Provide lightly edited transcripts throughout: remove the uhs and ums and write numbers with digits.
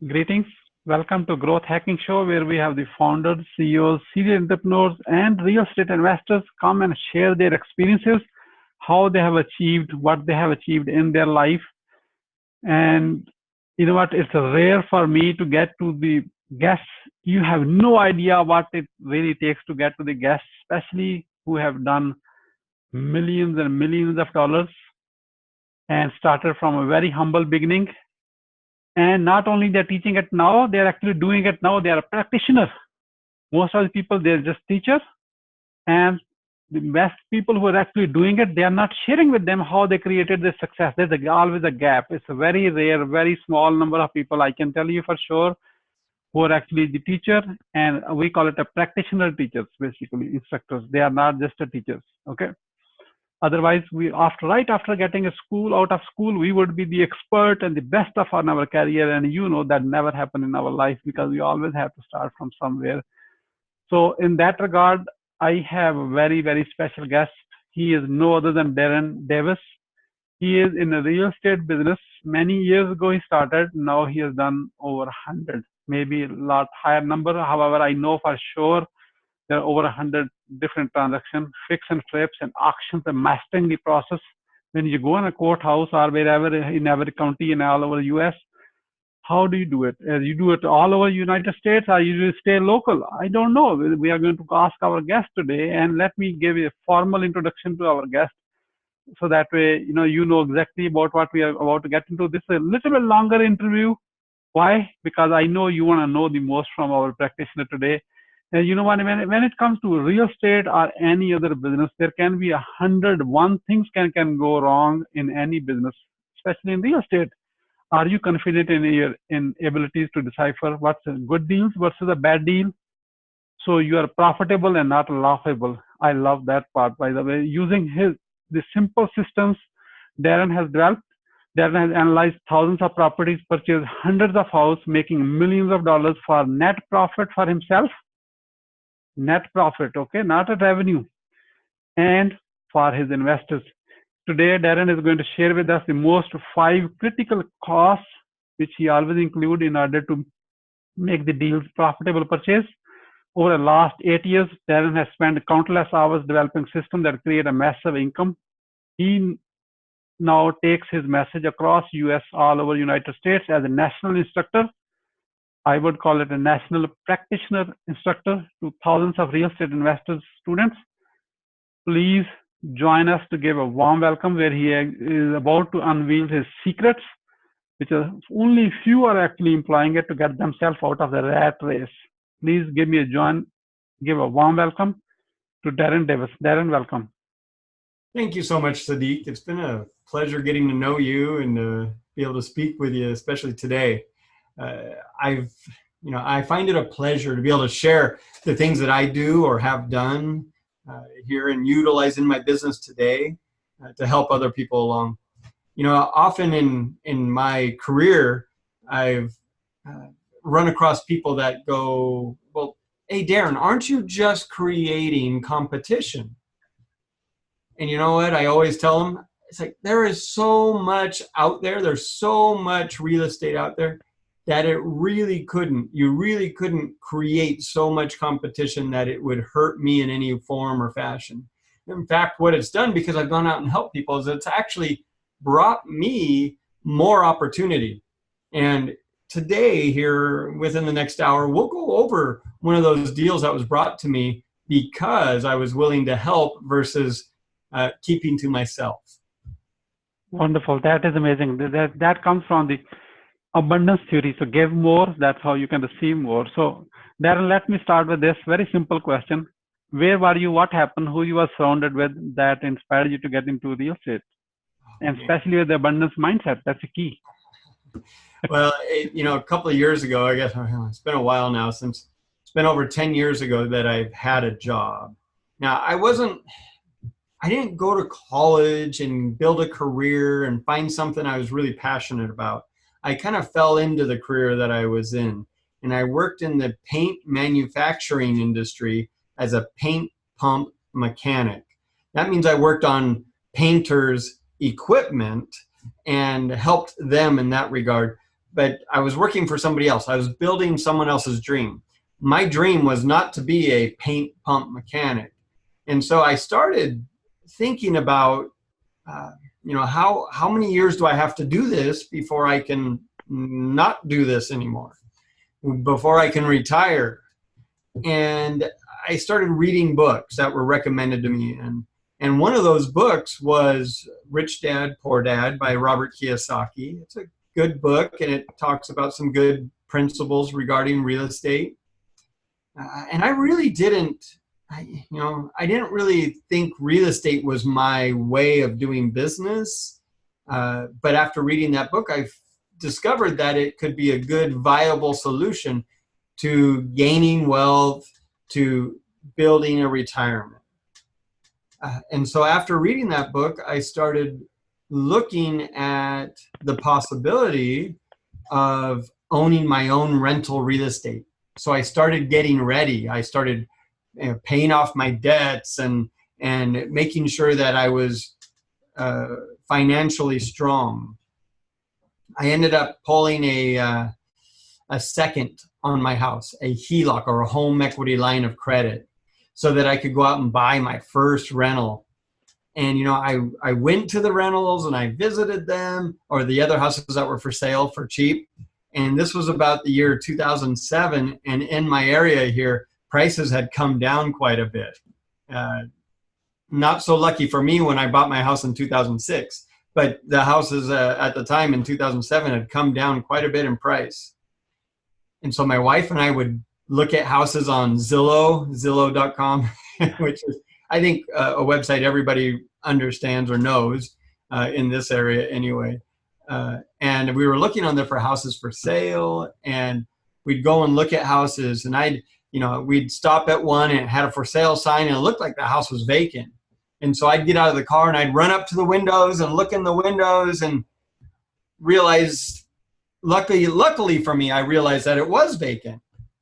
Greetings. Welcome to Growth Hacking Show, where we have the founders, CEOs, serial entrepreneurs, and real estate investors come and share their experiences, how they have achieved, what they have achieved in their life. And you know what? It's rare for me to get to the guests. You have no idea what it really takes to get to the guests, especially who have done millions and millions of dollars and started from a very humble beginning. And not only they're teaching it now, they're actually doing it now. They are a practitioner. Most of the people, they're just teachers. And the best people who are actually doing it, they are not sharing with them how they created this success. There's always a gap. It's a very rare, very small number of people, I can tell you for sure, who are actually the teacher. And we call it a practitioner teachers, basically, instructors. They are not just a teachers. Okay. Otherwise, right after getting out of school, we would be the expert and the best of our career. And you know that never happened in our life because we always have to start from somewhere. So in that regard, I have a very, very special guest. He is no other than Darren Davis. He is in the real estate business. Many years ago he started. Now he has done over 100, maybe a lot higher number. However, I know for sure there are over 100 different transactions, fix and flips, and auctions, and mastering the process. When you go in a courthouse or wherever in every county and all over the US, how do you do it? You do it all over United States, or you just stay local? I don't know. We are going to ask our guest today, and let me give you a formal introduction to our guest, so that way you know exactly about what we are about to get into. This is a little bit longer interview. Why? Because I know you want to know the most from our practitioner today. And you know what, when it comes to real estate or any other business, there can be 101 things can go wrong in any business, especially in real estate. Are you confident in your abilities to decipher what's a good deal versus a bad deal? So you are profitable and not laughable. I love that part, by the way. Using the simple systems Darren has developed, Darren has analyzed thousands of properties, purchased hundreds of houses, making millions of dollars for net profit for himself. Net profit, okay, not a revenue, and for his investors. Today, Darren is going to share with us the most 5 critical costs which he always include in order to make the deals profitable purchase. Over the last 8 years, Darren has spent countless hours developing systems that create a massive income. He now takes his message across US, all over United States as a national instructor. I would call it a national practitioner instructor to thousands of real estate investors, students. Please join us to give a warm welcome where he is about to unveil his secrets, which are only few are actually employing it to get themselves out of the rat race. Please give a warm welcome to Darren Davis. Darren, welcome. Thank you so much, Siddique. It's been a pleasure getting to know you and be able to speak with you, especially today. I find it a pleasure to be able to share the things that I do or have done here and utilize in my business today to help other people along. Often in my career, I've run across people that go, well, hey, Darren, aren't you just creating competition? And you know what? I always tell them, it's like, there is so much out there. There's so much real estate out there that you really couldn't create so much competition that it would hurt me in any form or fashion. In fact, what it's done, because I've gone out and helped people, is it's actually brought me more opportunity. And today here, within the next hour, we'll go over one of those deals that was brought to me because I was willing to help versus keeping to myself. Wonderful. That is amazing. That comes from the abundance theory. So give more, that's how you can receive more. So Darren, let me start with this very simple question. Where were you? What happened? Who you were surrounded with that inspired you to get into real estate? And especially with the abundance mindset, that's the key. Well, a couple of years ago, I guess it's been a while now, since it's been over 10 years ago that I've had a job. Now, I didn't go to college and build a career and find something I was really passionate about. I kind of fell into the career that I was in, and I worked in the paint manufacturing industry as a paint pump mechanic. That means I worked on painters' equipment and helped them in that regard. but I was working for somebody else. I was building someone else's dream. My dream was not to be a paint pump mechanic. And so I started thinking about, how many years do I have to do this before I can not do this anymore, before I can retire? And I started reading books that were recommended to me. And one of those books was Rich Dad, Poor Dad by Robert Kiyosaki. It's a good book, and it talks about some good principles regarding real estate. And I really didn't, I didn't really think real estate was my way of doing business. But after reading that book, I discovered that it could be a good, viable solution to gaining wealth, to building a retirement. And so after reading that book, I started looking at the possibility of owning my own rental real estate. So I started getting ready. I started paying off my debts and making sure that I was financially strong. I ended up pulling a second on my house, a HELOC, or a home equity line of credit, so that I could go out and buy my first rental. And, I went to the rentals and I visited them, or the other houses that were for sale for cheap. And this was about the year 2007. And in my area here, prices had come down quite a bit. Not so lucky for me when I bought my house in 2006, but the houses at the time in 2007 had come down quite a bit in price. And so my wife and I would look at houses on Zillow.com, which is, I think, a website everybody understands or knows in this area anyway. And we were looking on there for houses for sale, and we'd go and look at houses, and we'd stop at one and it had a for sale sign, and it looked like the house was vacant. And so I'd get out of the car and I'd run up to the windows and look in the windows and realize, luckily for me, I realized that it was vacant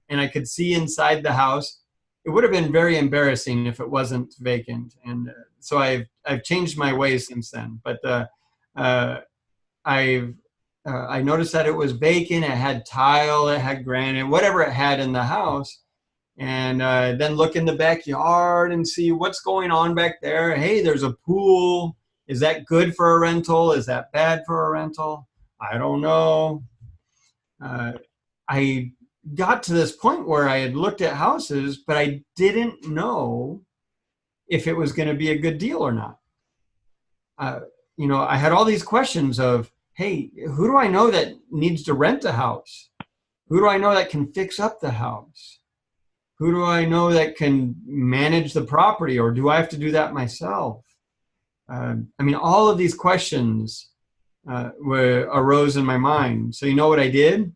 and I could see inside the house. It would have been very embarrassing if it wasn't vacant. And so I've changed my ways since then. But I noticed that it was vacant. It had tile, it had granite, whatever it had in the house. And then look in the backyard and see what's going on back there. Hey, there's a pool. Is that good for a rental? Is that bad for a rental? I don't know. I got to this point where I had looked at houses, but I didn't know if it was going to be a good deal or not. I had all these questions of, hey, who do I know that needs to rent a house? Who do I know that can fix up the house? Who do I know that can manage the property, or do I have to do that myself? All of these questions arose in my mind. So you know what I did?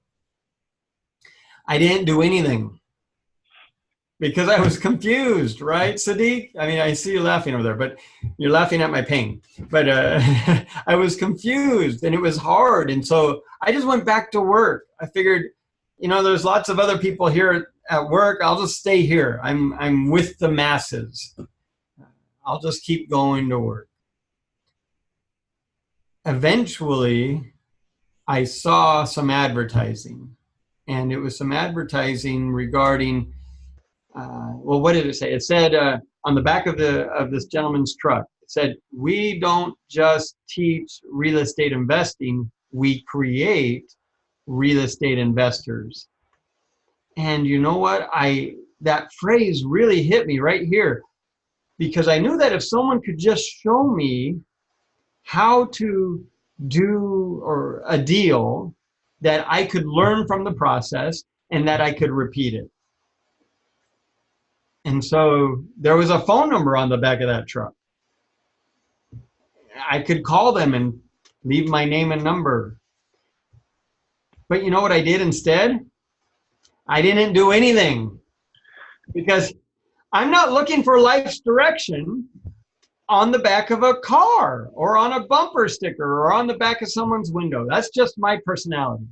I didn't do anything because I was confused, right, Siddique? I see you laughing over there, but you're laughing at my pain. But I was confused and it was hard. And so I just went back to work. I figured, there's lots of other people here at work. I'll just stay here. I'm with the masses. I'll just keep going to work. Eventually, I saw some advertising. And it was some advertising regarding, what did it say? It said on the back of this gentleman's truck, it said, "We don't just teach real estate investing, we create real estate investors." And you know what? That phrase really hit me right here, because I knew that if someone could just show me how to do or a deal, that I could learn from the process and that I could repeat it. And so there was a phone number on the back of that truck. I could call them and leave my name and number. But you know what I did instead? I didn't do anything, because I'm not looking for life's direction on the back of a car or on a bumper sticker or on the back of someone's window. That's just my personality.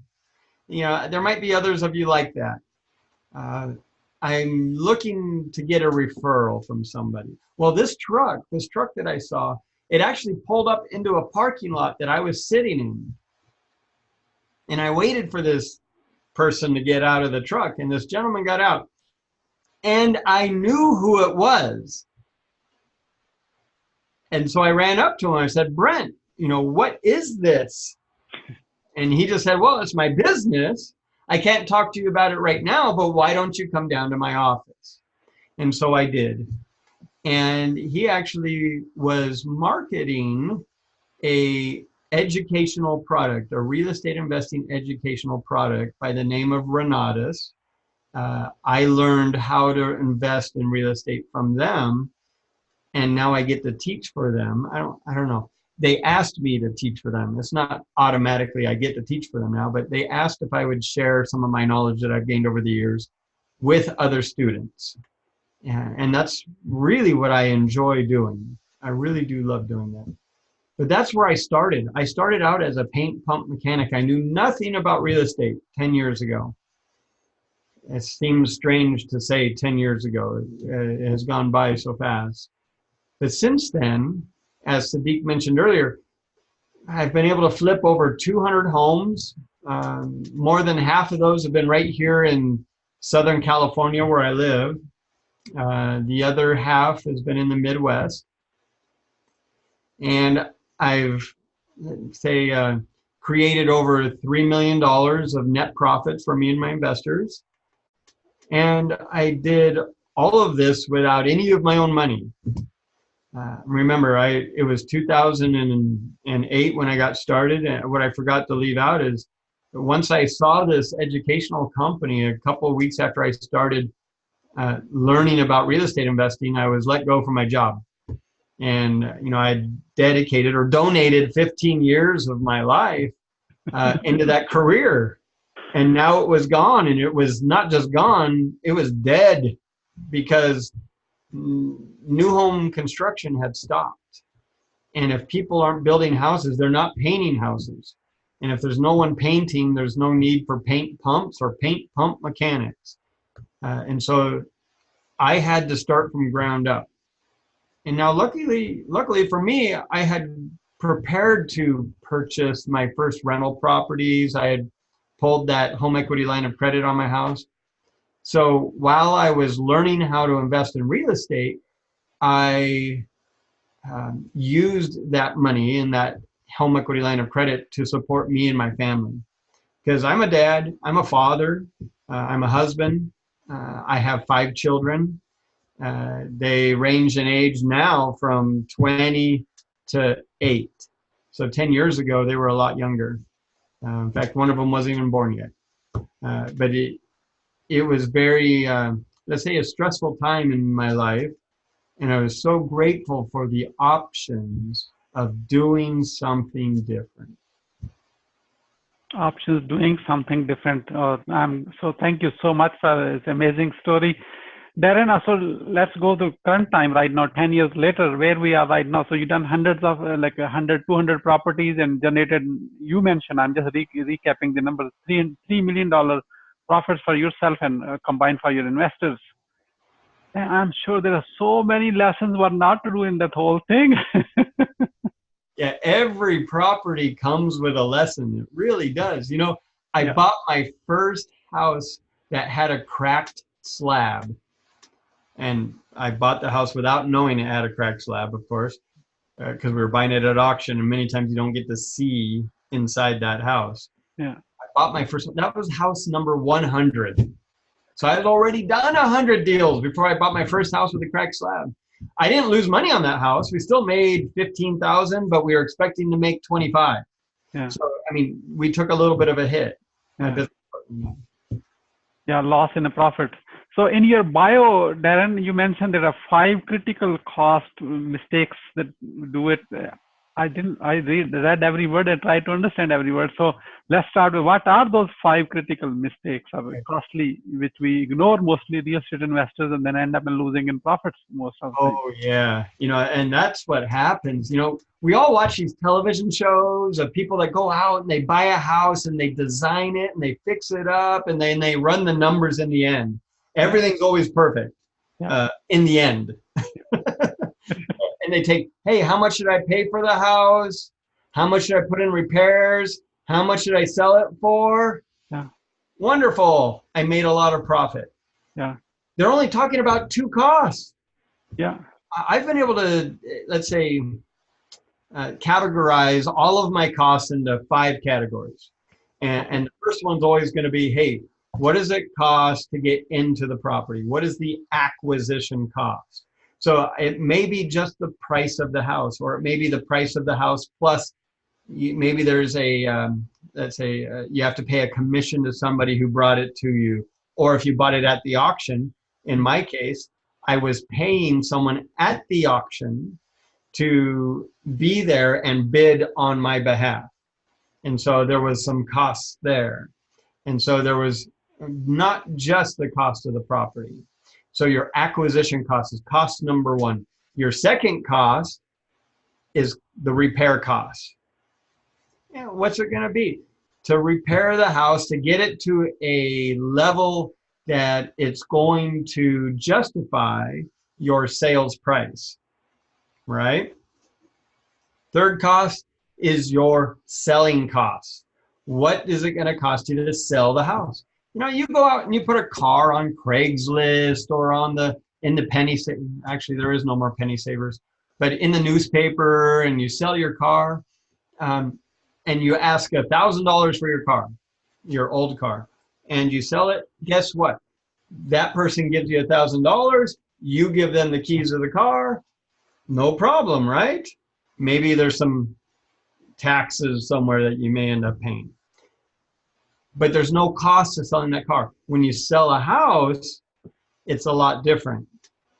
There might be others of you like that. I'm looking to get a referral from somebody. Well, this truck that I saw, it actually pulled up into a parking lot that I was sitting in. And I waited for this person to get out of the truck, and this gentleman got out. And I knew who it was. And so I ran up to him. I said, Brent, what is this? And he just said, well, it's my business. I can't talk to you about it right now, but why don't you come down to my office? And so I did. And he actually was marketing a educational product, a real estate investing educational product by the name of Renatus. I learned how to invest in real estate from them, and now I get to teach for them. I don't know. They asked me to teach for them. It's not automatically I get to teach for them now, but they asked if I would share some of my knowledge that I've gained over the years with other students. And that's really what I enjoy doing. I really do love doing that. But that's where I started. I started out as a paint pump mechanic. I knew nothing about real estate 10 years ago. It seems strange to say 10 years ago. It has gone by so fast. But since then, as Siddique mentioned earlier, I've been able to flip over 200 homes. More than half of those have been right here in Southern California where I live. The other half has been in the Midwest. And I've, created over $3 million of net profit for me and my investors. And I did all of this without any of my own money. Remember, it was 2008 when I got started. And what I forgot to leave out is once I saw this educational company, a couple of weeks after I started learning about real estate investing, I was let go from my job. And, I dedicated or donated 15 years of my life into that career. And now it was gone. And it was not just gone, it was dead because new home construction had stopped. And if people aren't building houses, they're not painting houses. And if there's no one painting, there's no need for paint pumps or paint pump mechanics. And so I had to start from ground up. And now luckily for me, I had prepared to purchase my first rental properties. I had pulled that home equity line of credit on my house. So while I was learning how to invest in real estate, I used that money in that home equity line of credit to support me and my family. Because I'm a dad, I'm a father, I'm a husband, I have 5 children. They range in age now from 20 to 8. So 10 years ago, they were a lot younger. In fact, one of them wasn't even born yet. But it was very, let's say, a stressful time in my life. And I was so grateful for the options of doing something different. Options, doing something different. So thank you so much for this amazing story. Darren, so let's go to current time right now, 10 years later, where we are right now. So you've done hundreds of 100, 200 properties and generated, you mentioned, I'm just recapping the numbers, $3 million profits for yourself and combined for your investors. And I'm sure there are so many lessons what not to do in that whole thing. Yeah, every property comes with a lesson. It really does. I bought my first house that had a cracked slab. And I bought the house without knowing it had a cracked slab, of course, because we were buying it at auction, and many times you don't get to see inside that house. Yeah. I bought my first, that was house number 100. So I had already done 100 deals before I bought my first house with a cracked slab. I didn't lose money on that house. We still made $15,000, but we were expecting to make 25. Yeah. So, we took a little bit of a hit. Yeah, loss in a profit. So in your bio, Darren, you mentioned there are 5 critical cost mistakes that do it. I read every word and tried to understand every word. So let's start with what are those 5 critical mistakes or costly, which we ignore mostly real estate investors and then end up losing in profits most of the time. Oh yeah. And that's what happens. We all watch these television shows of people that go out and they buy a house and they design it and they fix it up and then they run the numbers in the end. Everything's always perfect in the end. And they take, hey, how much should I pay for the house? How much should I put in repairs? How much did I sell it for? Yeah. Wonderful. I made a lot of profit. Yeah. They're only talking about 2 costs. Yeah. I've been able to, let's say, categorize all of my costs into 5 categories. And the first one's always going to be, hey, what does it cost to get into the property? What is the acquisition cost? So it may be just the price of the house, or it may be the price of the house plus maybe there's a, let's say you have to pay a commission to somebody who brought it to you. Or if you bought it at the auction, in my case, I was paying someone at the auction to be there and bid on my behalf. And so there was some costs there. And so there was not just the cost of the property. So your acquisition cost is cost number 1. Your second cost is the repair cost. Yeah, what's it going to be? To repair the house, to get it to a level that it's going to justify your sales price, right? Third cost is your selling cost. What is it going to cost you to sell the house? You know, you go out and you put a car on Craigslist or in the penny saver. Actually, there is no more penny savers, but in the newspaper, and you sell your car, and you ask $1,000 for your car, your old car, and you sell it. Guess what? That person gives you $1,000. You give them the keys of the car. No problem, right? Maybe there's some taxes somewhere that you may end up paying. But there's no cost to selling that car. When you sell a house, it's a lot different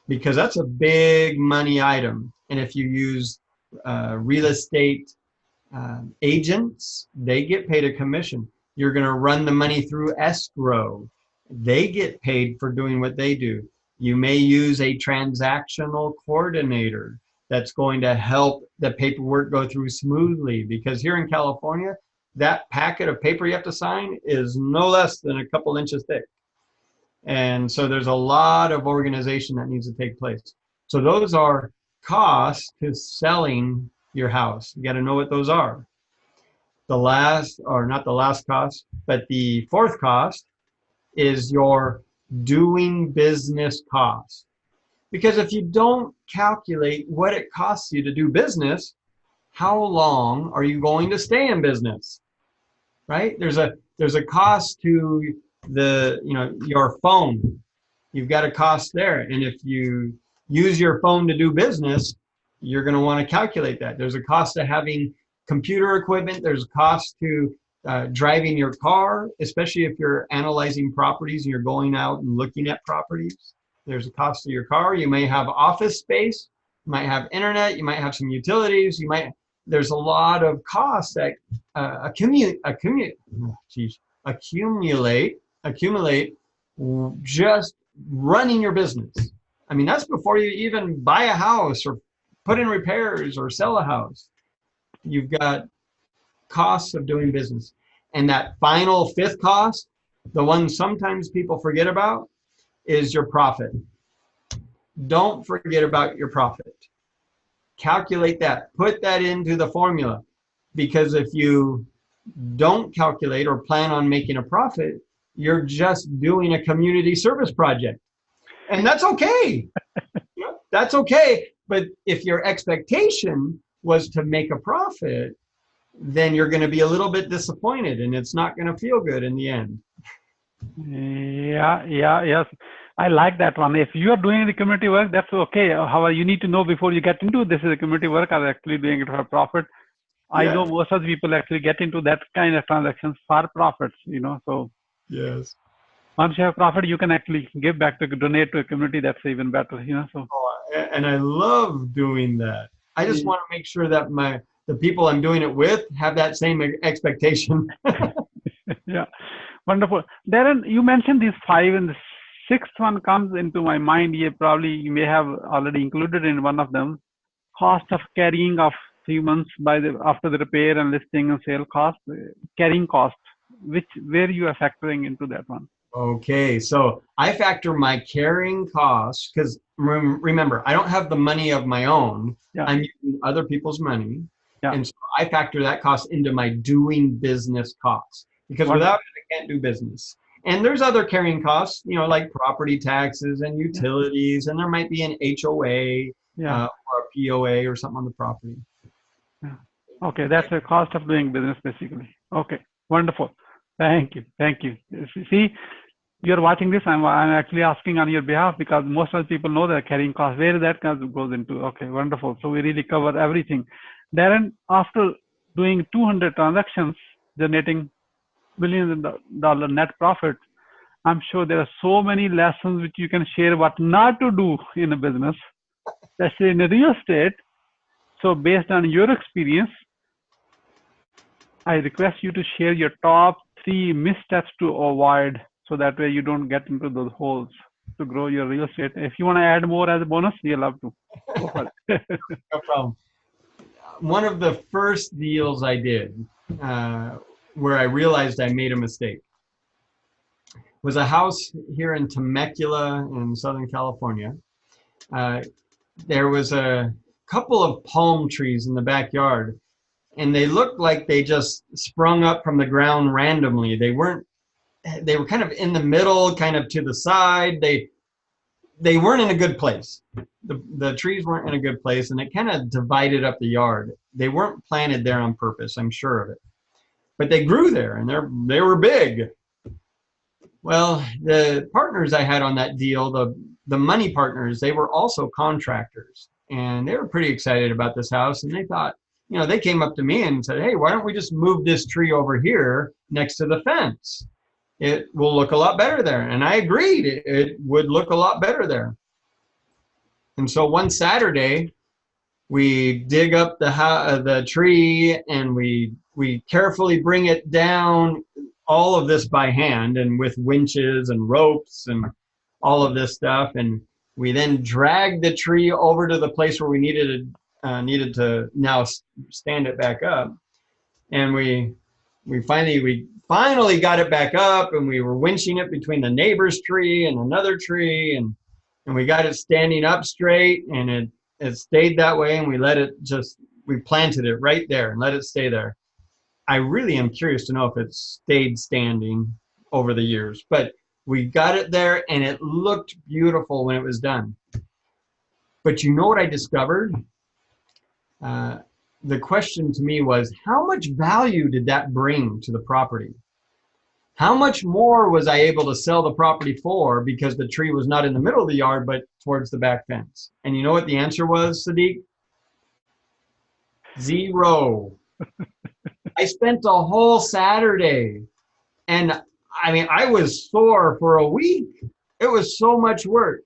because that's a big money item. And if you use real estate agents, they get paid a commission. You're going to run the money through escrow. They get paid for doing what they do. You may use a transactional coordinator that's going to help the paperwork go through smoothly, because here in California, that packet of paper you have to sign is no less than a couple inches thick. And so there's a lot of organization that needs to take place. So those are costs to selling your house. You got to know what those are. The last, or not the last cost, but the fourth cost is your doing business cost. Because if you don't calculate what it costs you to do business, how long are you going to stay in business? Right? There's a cost to your phone. You've got a cost there. And if you use your phone to do business, you're going to want to calculate that. There's a cost to having computer equipment. There's a cost to driving your car, especially if you're analyzing properties and you're going out and looking at properties. There's a cost to your car. You may have office space. You might have internet. You might have some utilities. There's a lot of costs that accumulate just running your business. I mean, that's before you even buy a house or put in repairs or sell a house. You've got costs of doing business. And that final fifth cost, the one sometimes people forget about, is your profit. Don't forget about your profit. Calculate that. Put that into the formula. Because if you don't calculate or plan on making a profit, you're just doing a community service project. And that's okay. That's okay. But if your expectation was to make a profit, then you're going to be a little bit disappointed and it's not going to feel good in the end. Yes. I like that one. If you are doing the community work, that's okay. However, you need to know before you get into this is a community work, I'm actually doing it for profit. Yeah. I know most of the people actually get into that kind of transactions for profits, so. Yes. Once you have profit, you can actually give back to donate to a community. That's even better, so. Oh, and I love doing that. I just want to make sure that the people I'm doing it with have that same expectation. Yeah, wonderful. Darren, you mentioned these 5, and the 6th one comes into my mind. You may have already included in one of them. Cost of carrying of 3 months after the repair and listing and sale cost, carrying cost. Where you are factoring into that one? Okay, so I factor my carrying costs because remember, I don't have the money of my own. Yeah. I'm using other people's money. Yeah. And so I factor that cost into my doing business costs, because without it, I can't do business. And there's other carrying costs, like property taxes and utilities, and there might be an HOA or a POA or something on the property. Yeah. Okay, that's the cost of doing business, basically. Okay, wonderful. Thank you. Thank you. See, you're watching this. I'm actually asking on your behalf because most of the people know the carrying cost. Where that goes into. Okay, wonderful. So we really cover everything. Darren, after doing 200 transactions, generating billions of dollar net profit, I'm sure there are so many lessons which you can share what not to do in a business, especially in real estate. So based on your experience, I request you to share your top 3 missteps to avoid, so that way you don't get into those holes to grow your real estate. If you want to add more as a bonus, we'll love to. Go for it. No problem. One of the first deals I did where I realized I made a mistake was a house here in Temecula in Southern California. There was a couple of palm trees in the backyard, and they looked like they just sprung up from the ground randomly. They were kind of in the middle, kind of to the side. They weren't in a good place. The trees weren't in a good place, and it kind of divided up the yard. They weren't planted there on purpose, I'm sure of it. But they grew there, and they were big. Well, the partners I had on that deal, the money partners, they were also contractors, and they were pretty excited about this house, and they thought, they came up to me and said, hey, why don't we just move this tree over here next to the fence? It will look a lot better there. And I agreed, it would look a lot better there. And so one Saturday, we dig up the tree, and we carefully bring it down, all of this by hand and with winches and ropes and all of this stuff. And we then dragged the tree over to the place where we needed to now stand it back up. And we finally got it back up, and we were winching it between the neighbor's tree and another tree, and we got it standing up straight, and it stayed that way, and we planted it right there and let it stay there. I really am curious to know if it stayed standing over the years, but we got it there, and it looked beautiful when it was done. But you know what I discovered? The question to me was, how much value did that bring to the property? How much more was I able to sell the property for because the tree was not in the middle of the yard, but towards the back fence? And you know what the answer was, Siddique? 0. I spent a whole Saturday, and I was sore for a week. It was so much work.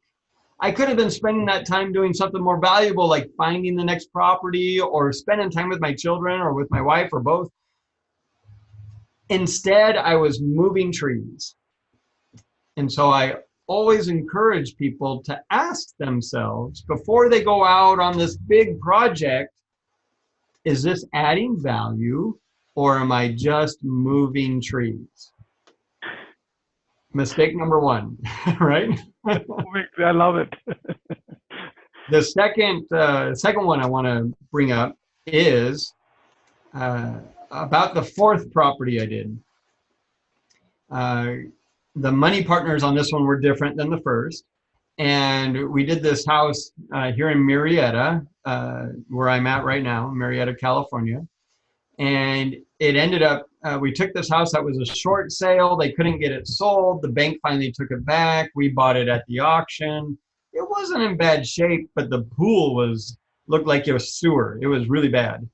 I could have been spending that time doing something more valuable, like finding the next property or spending time with my children or with my wife or both. Instead, I was moving trees. And so I always encourage people to ask themselves before they go out on this big project, is this adding value, or am I just moving trees? Mistake number 1, right? I love it. The second one I want to bring up is about the 4th property I did. The money partners on this one were different than the first. And we did this house here in Murrieta, where I'm at right now, Murrieta, California. And it ended up, we took this house that was a short sale. They couldn't get it sold. The bank finally took it back. We bought it at the auction. It wasn't in bad shape, but the pool looked like it was sewer. It was really bad.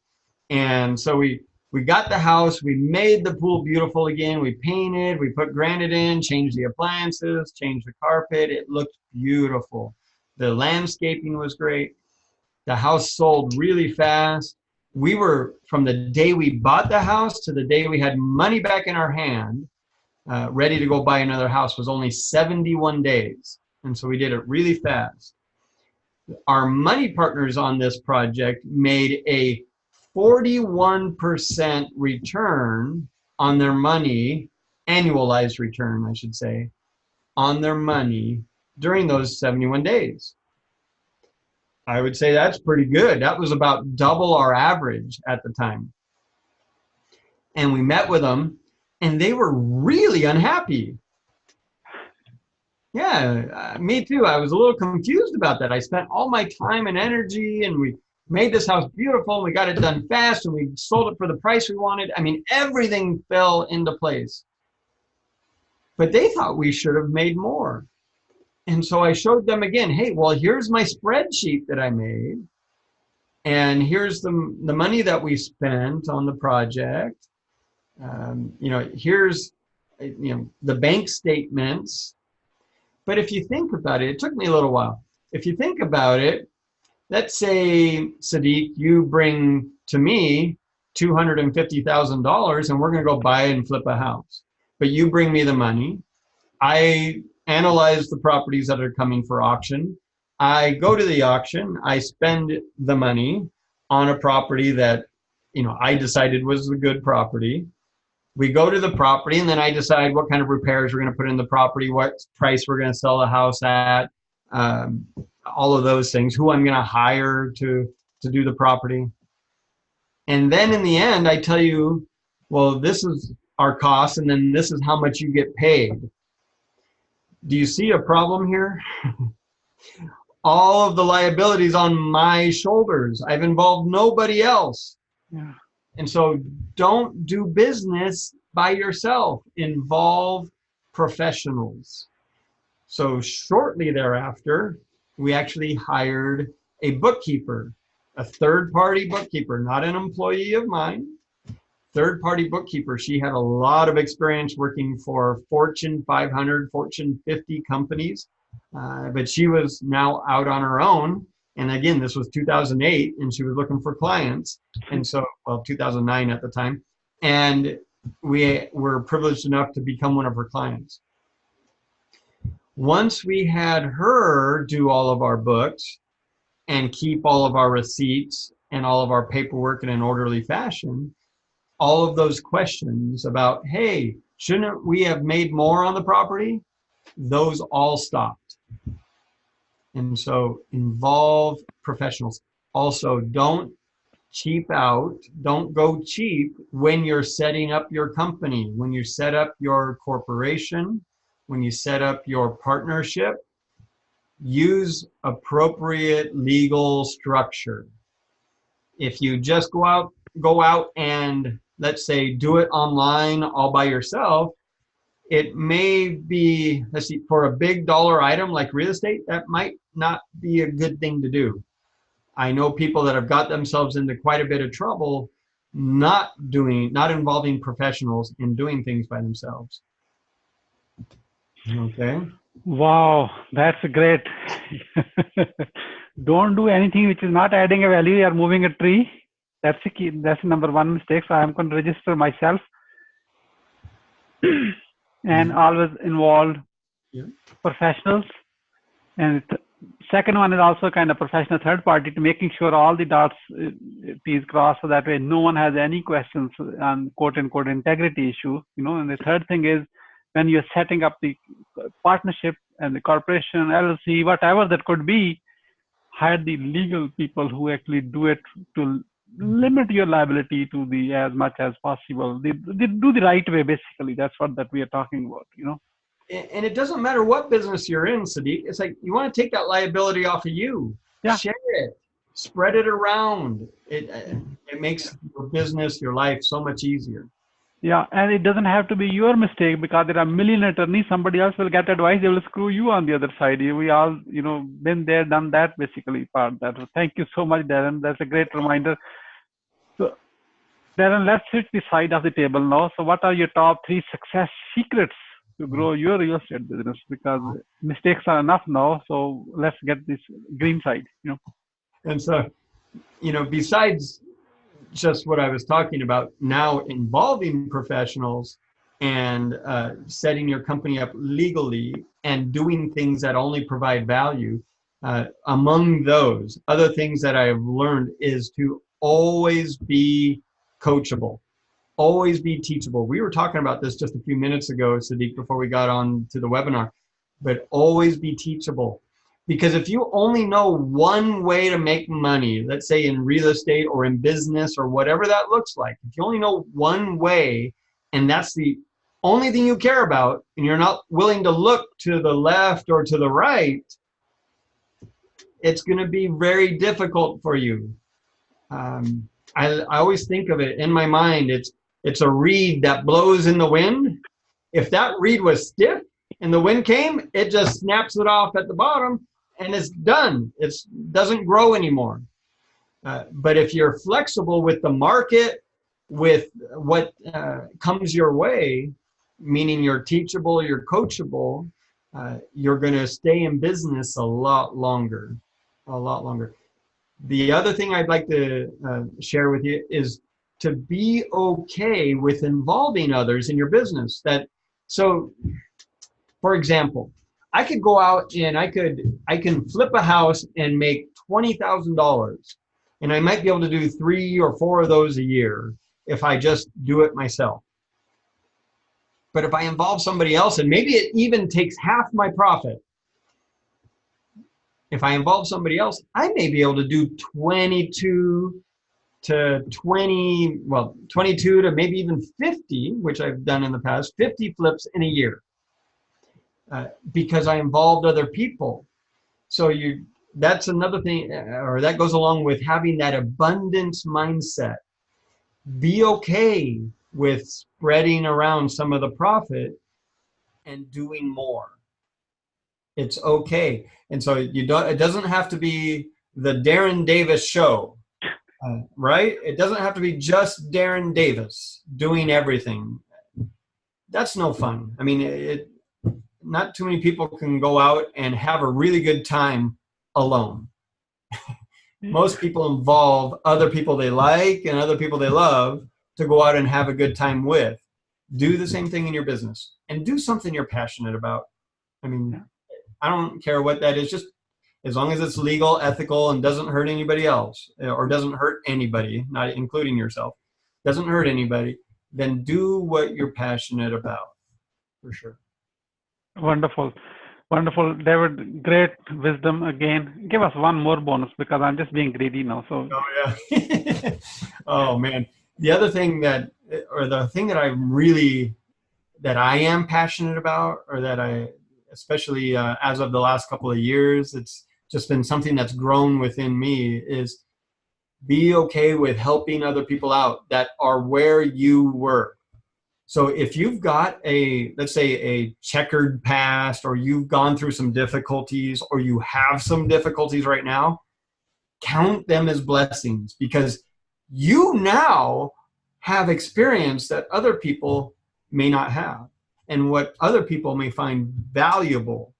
And so we got the house. We made the pool beautiful again. We painted, we put granite in, changed the appliances, changed the carpet. It looked beautiful. The landscaping was great. The house sold really fast. We were, from the day we bought the house to the day we had money back in our hand, ready to go buy another house, was only 71 days. And so we did it really fast. Our money partners on this project made a 41% return on their money, annualized return, I should say, on their money during those 71 days. I would say that's pretty good. That was about double our average at the time. And we met with them, and they were really unhappy. Yeah, me too. I was a little confused about that. I spent all my time and energy, and we made this house beautiful, and we got it done fast, and we sold it for the price we wanted. I mean, everything fell into place. But they thought we should have made more. And so I showed them again, hey, well, here's my spreadsheet that I made. And here's the money that we spent on the project. Here's, the bank statements. But if you think about it, it took me a little while. If you think about it, let's say, Siddique, you bring to me $250,000 and we're going to go buy and flip a house. But you bring me the money. I analyze the properties that are coming for auction. I go to the auction. I spend the money on a property that, I decided was a good property. We go to the property, and then I decide what kind of repairs we're going to put in the property, what price we're going to sell the house at, all of those things, who I'm going to hire to do the property. And then in the end, I tell you, well, this is our cost, and then this is how much you get paid. Do you see a problem here? All of the liabilities on my shoulders. I've involved nobody else. Yeah. And so don't do business by yourself. Involve professionals. So shortly thereafter, we actually hired a bookkeeper, a third-party bookkeeper, not an employee of mine. Third-party bookkeeper. She had a lot of experience working for Fortune 500, Fortune 50 companies, but she was now out on her own. And again, this was 2008, and she was looking for clients. And so, 2009 at the time. And we were privileged enough to become one of her clients. Once we had her do all of our books and keep all of our receipts and all of our paperwork in an orderly fashion, all of those questions about, hey, shouldn't we have made more on the property? Those all stopped. And so involve professionals. Also, don't cheap out. Don't go cheap when you're setting up your company, when you set up your corporation, when you set up your partnership. Use appropriate legal structure. If you just go out and, let's say, do it online all by yourself, it may be, let's see, for a big dollar item like real estate, that might not be a good thing to do. I know people that have got themselves into quite a bit of trouble not involving professionals in doing things by themselves. Okay. Wow, that's great. Don't do anything which is not adding a value. You are moving a tree. That's the key. That's number one mistake. So I'm going to register myself. And always involve professionals. And second one is also kind of professional third party to making sure all the dots T's crossed, so that way no one has any questions on quote unquote integrity issue. And the third thing is, when you're setting up the partnership and the corporation, LLC, whatever that could be, hire the legal people who actually do it to limit your liability to the as much as possible. They do the right way, basically. That's what that we are talking about, And it doesn't matter what business you're in, Siddique. It's like you want to take that liability off of you. Yeah. Share it. Spread it around. It makes your business, your life so much easier. Yeah, and it doesn't have to be your mistake, because there are a million attorneys. Somebody else will get advice. They will screw you on the other side. We all, been there, done that, basically, part of that. So thank you so much, Darren. That's a great reminder. So, Darren, let's switch the side of the table now. So what are your top 3 success secrets to grow your real estate business? Because mistakes are enough now. So let's get this green side, And so, besides just what I was talking about, now involving professionals and setting your company up legally and doing things that only provide value, among those other things that I have learned is to always be coachable, always be teachable. We were talking about this just a few minutes ago, Siddique, before we got on to the webinar, but always be teachable. Because if you only know one way to make money, let's say in real estate or in business or whatever that looks like, if you only know one way and that's the only thing you care about, and you're not willing to look to the left or to the right, it's going to be very difficult for you. I always think of it in my mind, it's a reed that blows in the wind. If that reed was stiff and the wind came, it just snaps it off at the bottom and it's done. It doesn't grow anymore. But if you're flexible with the market, with what comes your way, meaning you're teachable, you're coachable, you're going to stay in business a lot longer, a lot longer. The other thing I'd like to share with you is to be okay with involving others in your business. So, for example, I could go out and I can flip a house and make $20,000, and I might be able to do 3 or 4 of those a year if I just do it myself. But if I involve somebody else, and maybe it even takes half my profit, if I involve somebody else, I may be able to do 22 to maybe even 50, which I've done in the past, 50 flips in a year, because I involved other people. So that's another thing, or that goes along with having that abundance mindset. Be okay with spreading around some of the profit and doing more. It's okay. And so it doesn't have to be the Darren Davis show, right? It doesn't have to be just Darren Davis doing everything. That's no fun. I mean, not too many people can go out and have a really good time alone. Most people involve other people they like and other people they love to go out and have a good time with. Do the same thing in your business and do something you're passionate about. I mean, I don't care what that is, just as long as it's legal, ethical, and doesn't hurt anybody else, or doesn't hurt anybody, not including yourself, doesn't hurt anybody, then do what you're passionate about, for sure. Wonderful. Wonderful. David, great wisdom again. Give us one more bonus because I'm just being greedy now. So. Oh, yeah. Oh, man. The other thing that I am passionate about, or that I, especially as of the last couple of years, it's just been something that's grown within me, is be okay with helping other people out that are where you were. So if you've got let's say a checkered past, or you've gone through some difficulties, or you have some difficulties right now, count them as blessings, because you now have experience that other people may not have, and what other people may find valuable.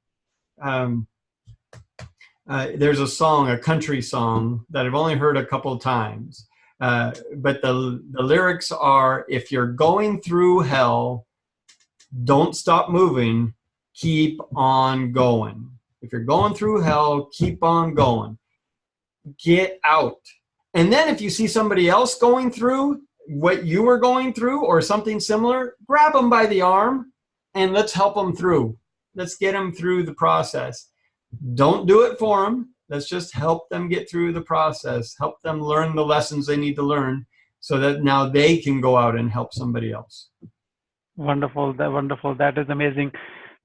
There's a song, a country song, that I've only heard a couple of times. But the lyrics are, if you're going through hell, don't stop moving, keep on going. If you're going through hell, keep on going. Get out. And then if you see somebody else going through what you were going through or something similar, grab them by the arm and let's help them through. Let's get them through the process. Don't do it for them. Let's just help them get through the process, help them learn the lessons they need to learn so that now they can go out and help somebody else. Wonderful. Wonderful. That is amazing.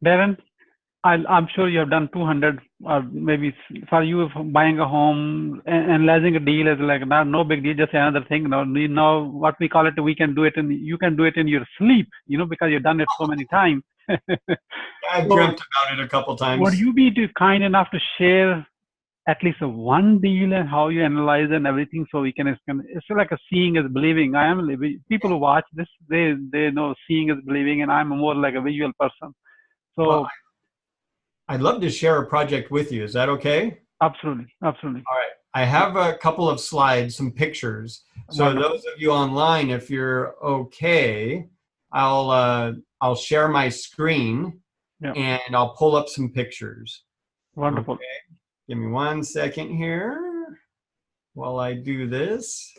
Darren, I'm sure you have done 200, or maybe for you, buying a home, analyzing a deal is like no big deal, just another thing. Now what we call it, you can do it in your sleep, because you've done it so many times. I've dreamt about it a couple times. Would you be kind enough to share at least one deal and how you analyze and everything, so we can, it's like a seeing is believing. People who watch this, they know seeing is believing, and I'm more like a visual person. So. Well, I'd love to share a project with you. Is that okay? Absolutely. All right. I have a couple of slides, some pictures. So Wonderful. Those of you online, if you're okay, I'll share my screen and I'll pull up some pictures. Wonderful. Okay. Give me 1 second here while I do this.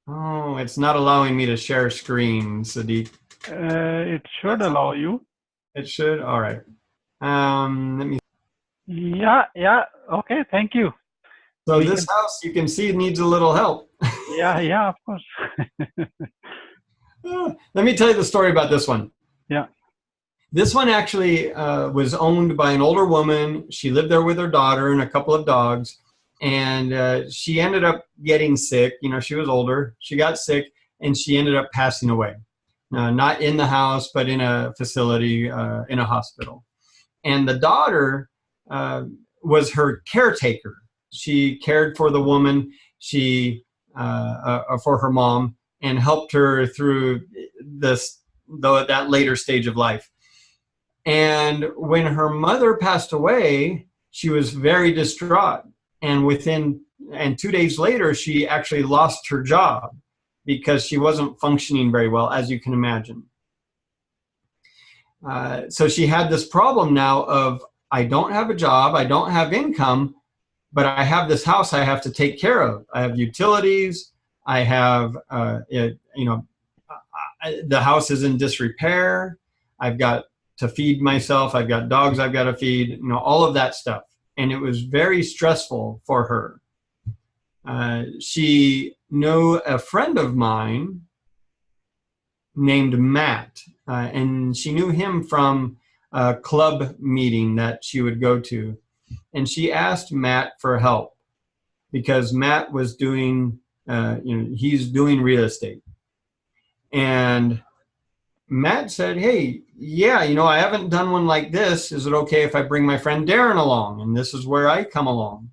Oh, it's not allowing me to share screen, Siddique. It should allow you. It should. All right. Let me. Yeah, yeah. Okay, thank you. So We this can, house, you can see, needs a little help. yeah, yeah, of course. Let me tell you the story about this one. Yeah. This one actually was owned by an older woman. She lived there with her daughter and a couple of dogs. And she ended up getting sick. You know, she was older. She got sick and she ended up passing away. Not in the house, but in a facility, in a hospital. And the daughter was her caretaker. She cared for the woman, for her mom, and helped her through that later stage of life. And when her mother passed away, she was very distraught. And 2 days later, she actually lost her job because she wasn't functioning very well, as you can imagine. So she had this problem now of, I don't have a job, I don't have income, but I have this house I have to take care of. I have utilities, I have, the house is in disrepair, I've got to feed myself, I've got dogs I've got to feed, all of that stuff. And it was very stressful for her. She knew a friend of mine named Matt, and she knew him from a club meeting that she would go to. And she asked Matt for help because Matt was doing, he's doing real estate. And Matt said, hey, yeah, I haven't done one like this. Is it okay if I bring my friend Darren along? And this is where I come along.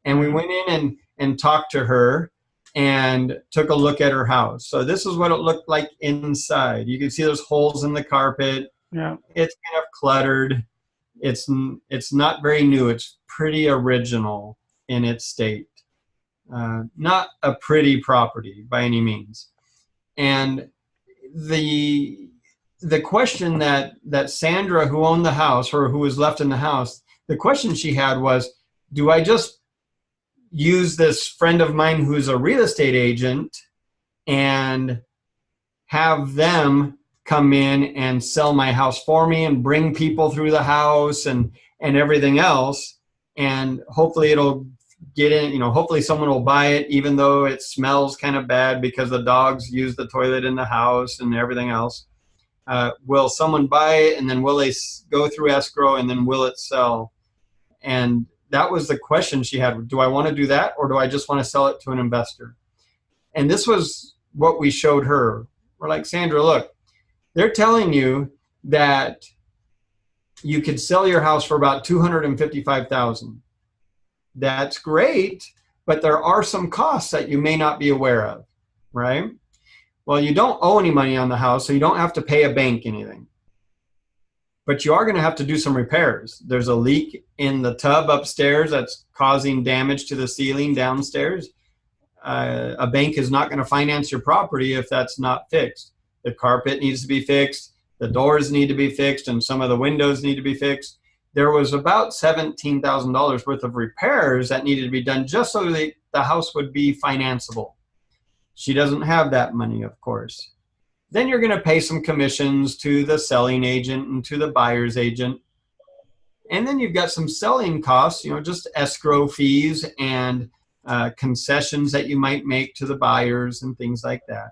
And we went in and talked to her and took a look at her house. So this is what it looked like inside. You can see there's holes in the carpet. Yeah. It's kind of cluttered. It's not very new. It's pretty original in its state. Not a pretty property by any means. And the question that Sandra, who owned the house, or who was left in the house, the question she had was, do I just use this friend of mine who's a real estate agent and have them come in and sell my house for me and bring people through the house and everything else, and hopefully it'll get in, hopefully someone will buy it even though it smells kind of bad because the dogs use the toilet in the house and everything else. Will someone buy it, and then will they go through escrow, and then will it sell? And that was the question she had. Do I want to do that, or do I just want to sell it to an investor? And this was what we showed her. We're like, Sandra, look, they're telling you that you could sell your house for about $255,000. That's great, but there are some costs that you may not be aware of, right? Well, you don't owe any money on the house, so you don't have to pay a bank anything. But you are going to have to do some repairs. There's a leak in the tub upstairs that's causing damage to the ceiling downstairs. A bank is not going to finance your property if that's not fixed. The carpet needs to be fixed. The doors need to be fixed, and some of the windows need to be fixed. There was about $17,000 worth of repairs that needed to be done just so that the house would be financeable. She doesn't have that money, of course. Then you're going to pay some commissions to the selling agent and to the buyer's agent. And then you've got some selling costs, just escrow fees and concessions that you might make to the buyers and things like that.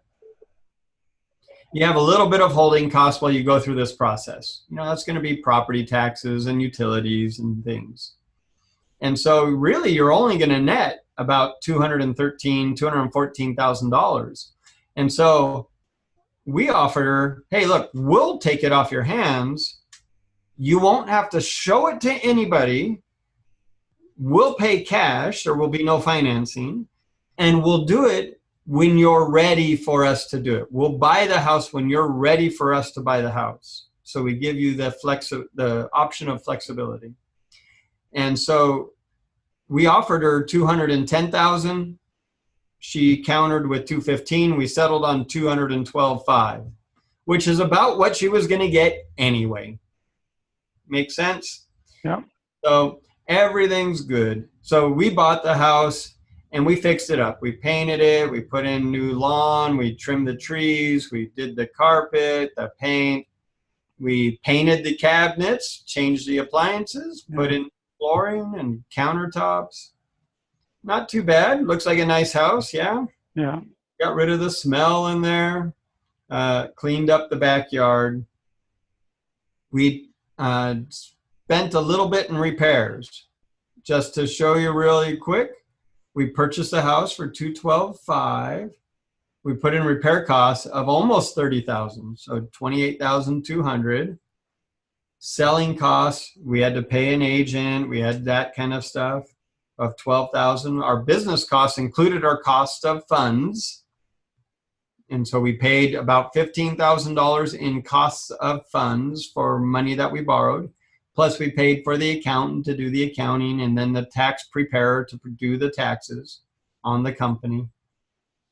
You have a little bit of holding costs while you go through this process. That's going to be property taxes and utilities and things. And so really you're only going to net about $214,000. And so we offered her, hey, look, we'll take it off your hands. You won't have to show it to anybody. We'll pay cash. There will be no financing. And we'll do it when you're ready for us to do it. We'll buy the house when you're ready for us to buy the house. So we give you the option of flexibility. And so we offered her $210,000. She countered with $215,000. We settled on $212,500, which is about what she was going to get anyway. Make sense? Yeah. So everything's good. So we bought the house and we fixed it up. We painted it. We put in new lawn. We trimmed the trees. We did the carpet, the paint. We painted the cabinets, changed the appliances, put in flooring and countertops. Not too bad. Looks like a nice house. Yeah. Yeah. Got rid of the smell in there. Cleaned up the backyard. We spent a little bit in repairs. Just to show you really quick, we purchased a house for $212,500. We put in repair costs of almost $30,000, so $28,200. Selling costs, we had to pay an agent. We had that kind of stuff of $12,000. Our business costs included our cost of funds. And so we paid about $15,000 in costs of funds for money that we borrowed. Plus we paid for the accountant to do the accounting and then the tax preparer to do the taxes on the company.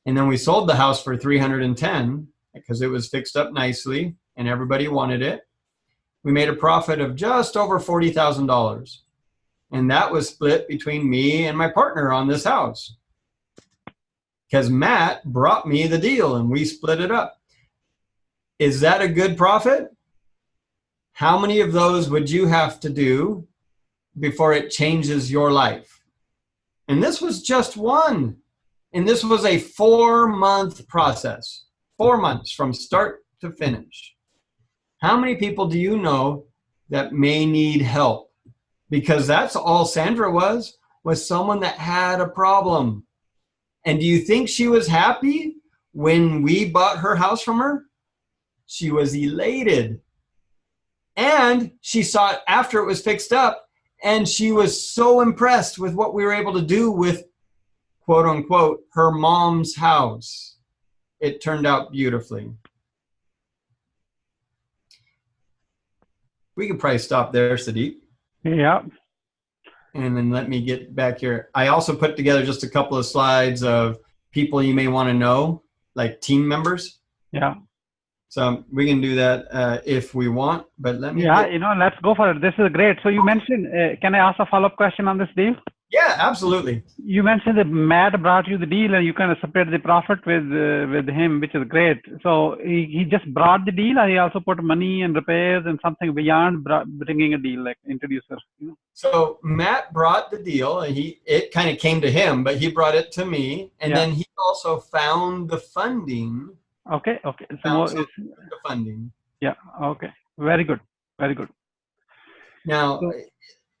And then we sold the house for $310,000 because it was fixed up nicely and everybody wanted it. We made a profit of just over $40,000. And that was split between me and my partner on this house. Because Matt brought me the deal and we split it up. Is that a good profit? How many of those would you have to do before it changes your life? And this was just one. And this was a 4-month process. 4 months from start to finish. How many people do you know that may need help? Because that's all Sandra was someone that had a problem. And do you think she was happy when we bought her house from her? She was elated. And she saw it after it was fixed up, and she was so impressed with what we were able to do with, quote unquote, her mom's house. It turned out beautifully. We could probably stop there, Siddique. Yeah. And then let me get back here. I also put together just a couple of slides of people you may want to know, like team members. Yeah. So we can do that if we want, but let me. Yeah, let's go for it. This is great. So you mentioned, can I ask a follow-up question on this deal? Yeah, absolutely. You mentioned that Matt brought you the deal and you kind of separated the profit with him, which is great. So he just brought the deal, or he also put money and repairs and something beyond bringing a deal, like introducer? So Matt brought the deal. It kind of came to him, but he brought it to me, and then he also found the funding. Okay. So the funding. Yeah. Okay. Very good. Very good. Now,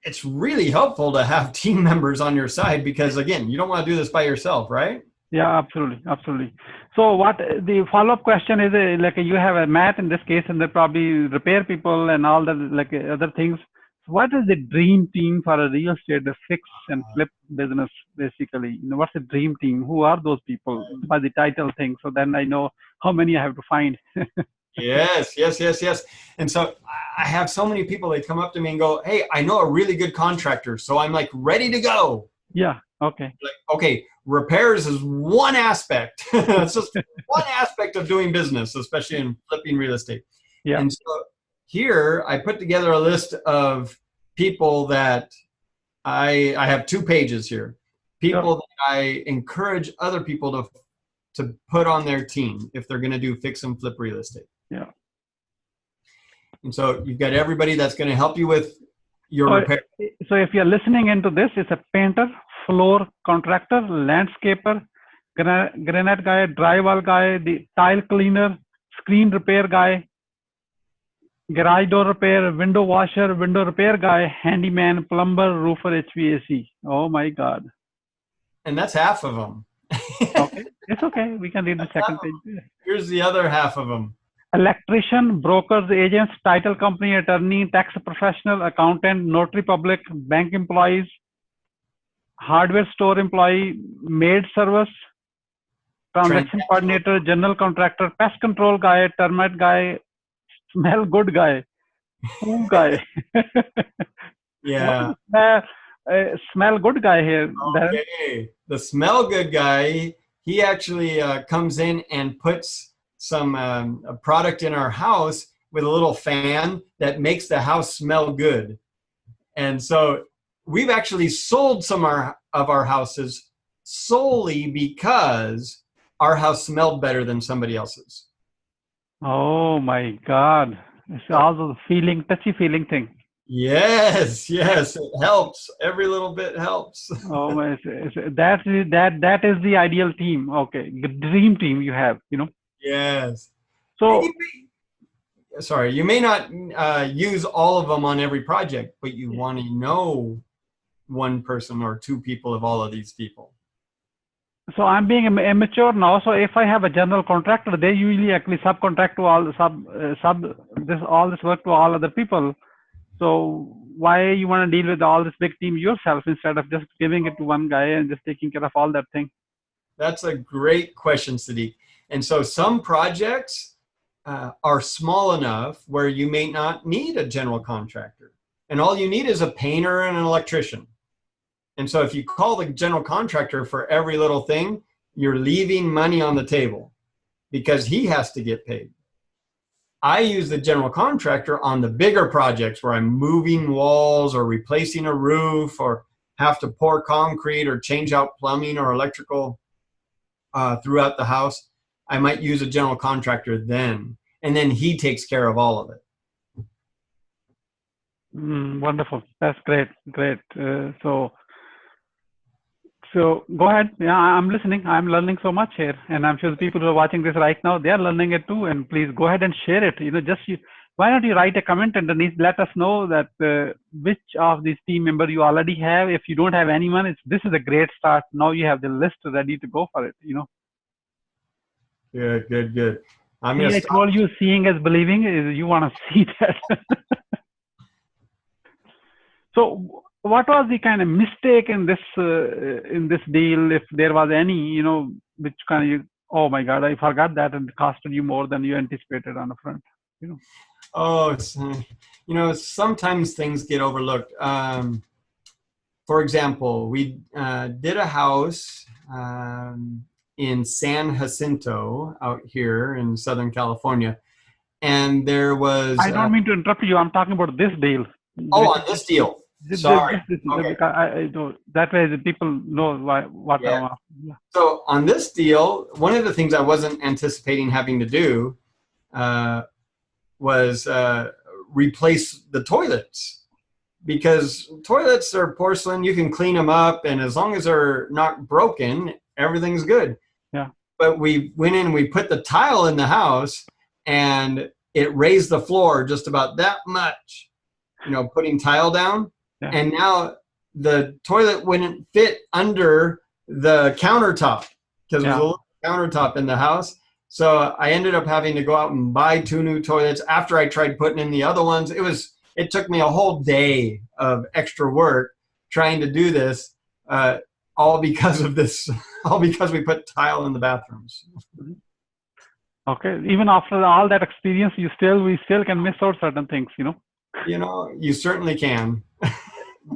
it's really helpful to have team members on your side because, again, you don't want to do this by yourself, right? Yeah, absolutely. So what the follow-up question is, like you have a Matt in this case, and they probably repair people and all that, like other things. What is the dream team for a real estate, the fix and flip business, basically? What's the dream team? Who are those people? By the title thing, so then I know how many I have to find. Yes. And so I have so many people, they come up to me and go, hey, I know a really good contractor. So I'm like ready to go. Yeah. Okay. Like, okay. Repairs is one aspect. It's just one aspect of doing business, especially in flipping real estate. Yeah. And so here I put together a list of people that I have 2 pages here. People that I encourage other people to put on their team if they're going to do fix and flip real estate. Yeah. And so you've got everybody that's going to help you with your repair. So if you're listening into this, it's a painter, floor contractor, landscaper, granite guy, drywall guy, the tile cleaner, screen repair guy, garage door repair, window washer, window repair guy, handyman, plumber, roofer, HVAC. Oh my God. And that's half of them. Okay. It's okay. We can read the second page. Here's the other half of them. Electrician, brokers, agents, title company, attorney, tax professional, accountant, notary public, bank employees, hardware store employee, maid service, transaction coordinator, general contractor, pest control guy, termite guy, smell good guy, food guy. Yeah. Smell good guy here. Okay. The smell good guy, he actually comes in and puts some a product in our house with a little fan that makes the house smell good. And so we've actually sold some of our houses solely because our house smelled better than somebody else's. Oh my God. It's also the touchy feeling thing. Yes, yes, it helps. Every little bit helps. Oh, that is the ideal team. Okay, the dream team you have, Yes. And So you may not use all of them on every project, but you want to know one person or two people of all of these people. so I'm being immature now. So if I have a general contractor, they usually actually subcontract to all all this work to all other people. So why you want to deal with all this big team yourself instead of just giving it to one guy and just taking care of all that thing? That's a great question, Siddique. And so some projects are small enough where you may not need a general contractor. And all you need is a painter and an electrician. And so if you call the general contractor for every little thing, you're leaving money on the table because he has to get paid. I use the general contractor on the bigger projects where I'm moving walls or replacing a roof or have to pour concrete or change out plumbing or electrical throughout the house. I might use a general contractor then, and then he takes care of all of it. Wonderful. That's great. Great. So go ahead. Yeah, I'm listening. I'm learning so much here, and I'm sure the people who are watching this right now, they are learning it too. And please go ahead and share it. Why don't you write a comment underneath? Let us know that which of these team member you already have. If you don't have anyone, this is a great start. Now you have the list ready to go for it. Good. I told you, seeing is believing. You want to see that. So what was the kind of mistake in this deal, if there was any, which kind of, oh my God, I forgot that and it costed you more than you anticipated on the front, Oh, sometimes things get overlooked. For example, we did a house in San Jacinto out here in Southern California. And there was... I don't mean to interrupt you. I'm talking about this deal. Oh, on this deal. Sorry. Okay. That way the people know what yeah. So on this deal, one of the things I wasn't anticipating having to do was replace the toilets, because toilets are porcelain. You can clean them up, and as long as they're not broken, everything's good. Yeah. But we went in and we put the tile in the house, and it raised the floor just about that much, putting tile down. Yeah. And now the toilet wouldn't fit under the countertop because there's a little countertop in the house. So I ended up having to go out and buy 2 new toilets after I tried putting in the other ones. It took me a whole day of extra work trying to do this, all because of this, all because we put tile in the bathrooms. Okay. Even after all that experience, we still can miss out certain things, You certainly can.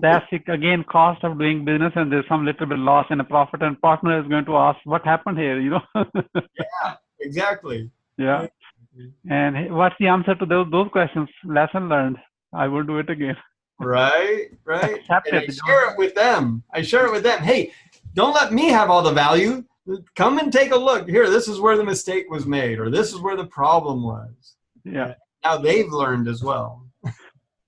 That's again cost of doing business, and there's some little bit loss in a profit, and partner is going to ask what happened here, Yeah, exactly. Yeah. And what's the answer to those questions? Lesson learned. I will do it again. Right. And I share it with them. Hey, don't let me have all the value. Come and take a look. Here, this is where the mistake was made, or this is where the problem was. Yeah. Now they've learned as well.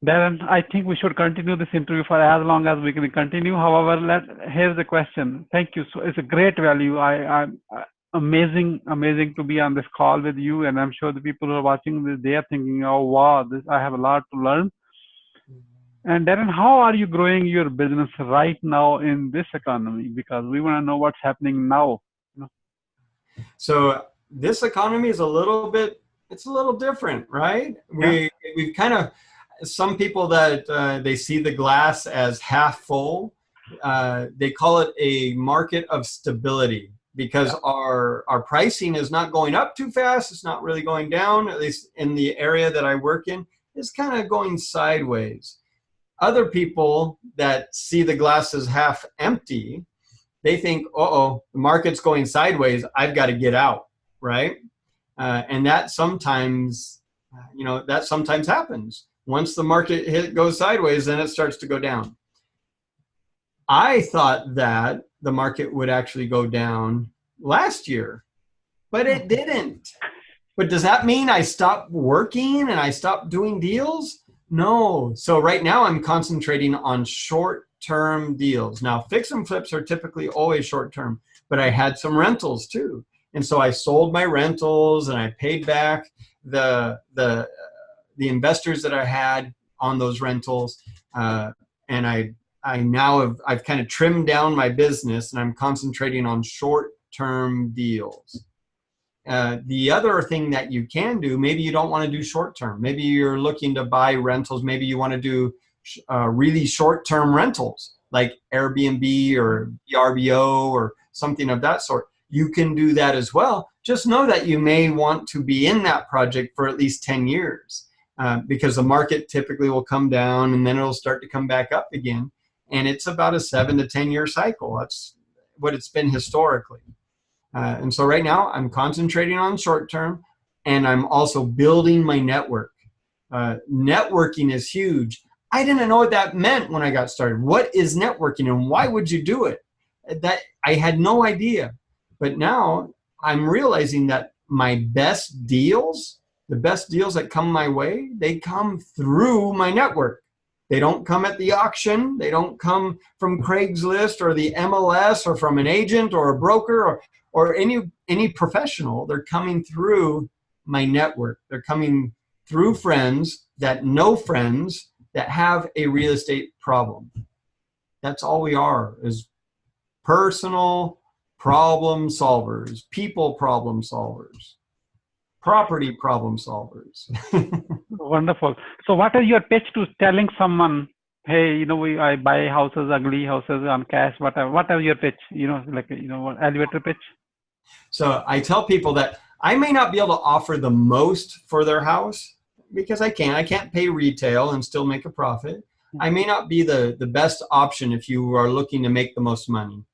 Darren, I think we should continue this interview for as long as we can continue. However, here's the question. Thank you. So it's a great value. I'm amazing to be on this call with you, and I'm sure the people who are watching this, they are thinking, oh wow, I have a lot to learn. And Darren, how are you growing your business right now in this economy? Because we want to know what's happening now. So this economy is a little different, right? Yeah. We've kind of, some people that they see the glass as half full, they call it a market of stability, because our pricing is not going up too fast. It's not really going down, at least in the area that I work in. It's kind of going sideways. Other people that see the glass as half empty, they think, the market's going sideways. I've got to get out, right? And that sometimes, happens. Once the market goes sideways, then it starts to go down. I thought that the market would actually go down last year, but it didn't. But does that mean I stopped working and I stopped doing deals? No. So right now I'm concentrating on short-term deals. Now, fix and flips are typically always short-term, but I had some rentals too. And so I sold my rentals and I paid back the investors that I had on those rentals. And I've kind of trimmed down my business and I'm concentrating on short-term deals. The other thing that you can do, maybe you don't want to do short-term. Maybe you're looking to buy rentals. Maybe you want to do really short-term rentals like Airbnb or VRBO or something of that sort. You can do that as well. Just know that you may want to be in that project for at least 10 years because the market typically will come down and then it'll start to come back up again. And it's about a 7 to 10 year cycle. That's what it's been historically. And so right now I'm concentrating on short term and I'm also building my network. Networking is huge. I didn't know what that meant when I got started. What is networking and why would you do it? That I had no idea. But now I'm realizing that my best deals, the best deals that come my way, they come through my network. They don't come at the auction. They don't come from Craigslist or the MLS or from an agent or a broker or any professional. They're coming through my network. They're coming through friends that know friends that have a real estate problem. That's all we are, is personal problem solvers, people problem solvers, property problem solvers. Wonderful. So what is your pitch to telling someone, hey, I buy houses, ugly houses on cash, whatever. What is your pitch? What elevator pitch? So I tell people that I may not be able to offer the most for their house because I can't pay retail and still make a profit. I may not be the best option if you are looking to make the most money.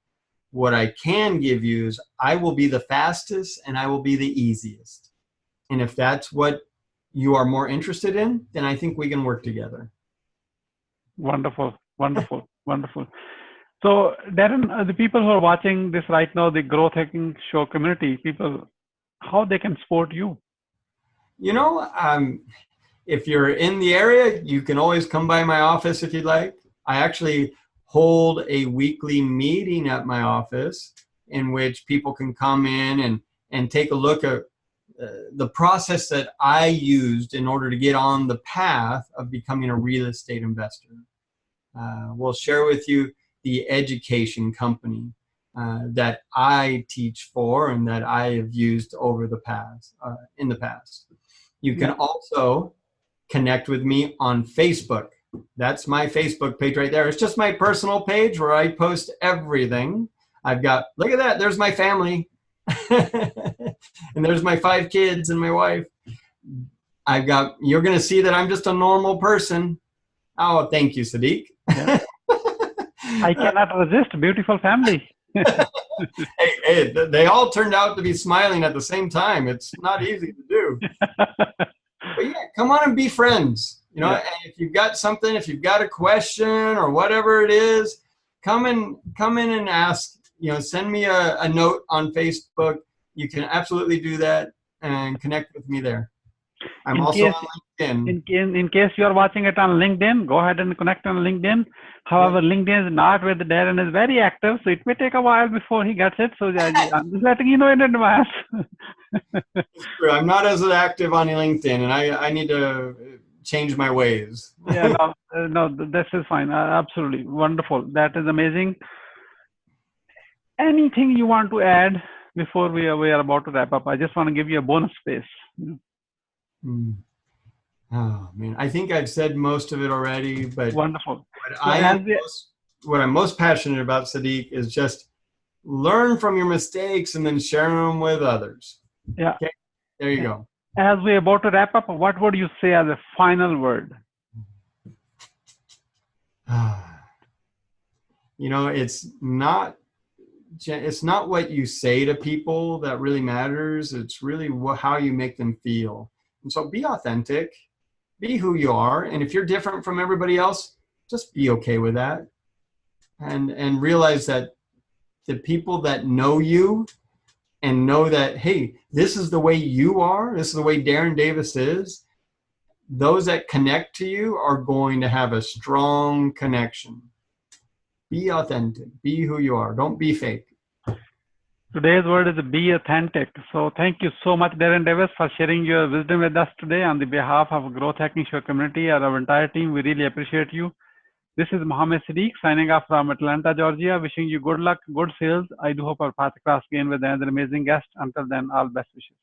What I can give you is I will be the fastest and I will be the easiest. And if that's what you are more interested in, then I think we can work together. Wonderful, wonderful, wonderful. So Darren, the people who are watching this right now, the Growth Hacking Show community, people, how they can support you? If you're in the area, you can always come by my office if you'd like. I actually hold a weekly meeting at my office in which people can come in and take a look at the process that I used in order to get on the path of becoming a real estate investor. We'll share with you the education company that I teach for and that I have used over the past, in the past. You can also connect with me on Facebook. That's my Facebook page right there. It's just my personal page where I post everything. I've got, look at that, there's my family. And there's my 5 kids and my wife. You're going to see that I'm just a normal person. Oh, thank you, Siddique. Yeah. I cannot resist. Beautiful family. hey, they all turned out to be smiling at the same time. It's not easy to do. But yeah, come on and be friends. And if you've got something, if you've got a question or whatever it is, come in and ask. Send me a note on Facebook. You can absolutely do that and connect with me there. I'm also on LinkedIn. In case you are watching it on LinkedIn, go ahead and connect on LinkedIn. However, LinkedIn is not where Darren is very active, so it may take a while before he gets it. So I'm just letting you know in advance. It's true. I'm not as active on LinkedIn, and I need to change my ways. No, this is fine. Absolutely wonderful. That is amazing. Anything you want to add before we are about to wrap up? I just want to give you a bonus space. Oh man, I think I've said most of it already, but wonderful. What I'm most passionate about, Siddique, is just learn from your mistakes and then share them with others. Yeah. Okay? There you go. As we're about to wrap up, what would you say as a final word? It's not what you say to people that really matters. It's really how you make them feel. And so be authentic, be who you are. And if you're different from everybody else, just be okay with that. And realize that the people that know you and know that, hey, this is the way you are, this is the way Darren Davis is, those that connect to you are going to have a strong connection. Be authentic. Be who you are. Don't be fake. Today's word is be authentic. So thank you so much, Darren Davis, for sharing your wisdom with us today on the behalf of Growth Hacking Show community and our entire team. We really appreciate you. This is Mohammed Siddique signing off from Atlanta, Georgia. Wishing you good luck, good sales. I do hope our path cross again with another amazing guest. Until then, all best wishes.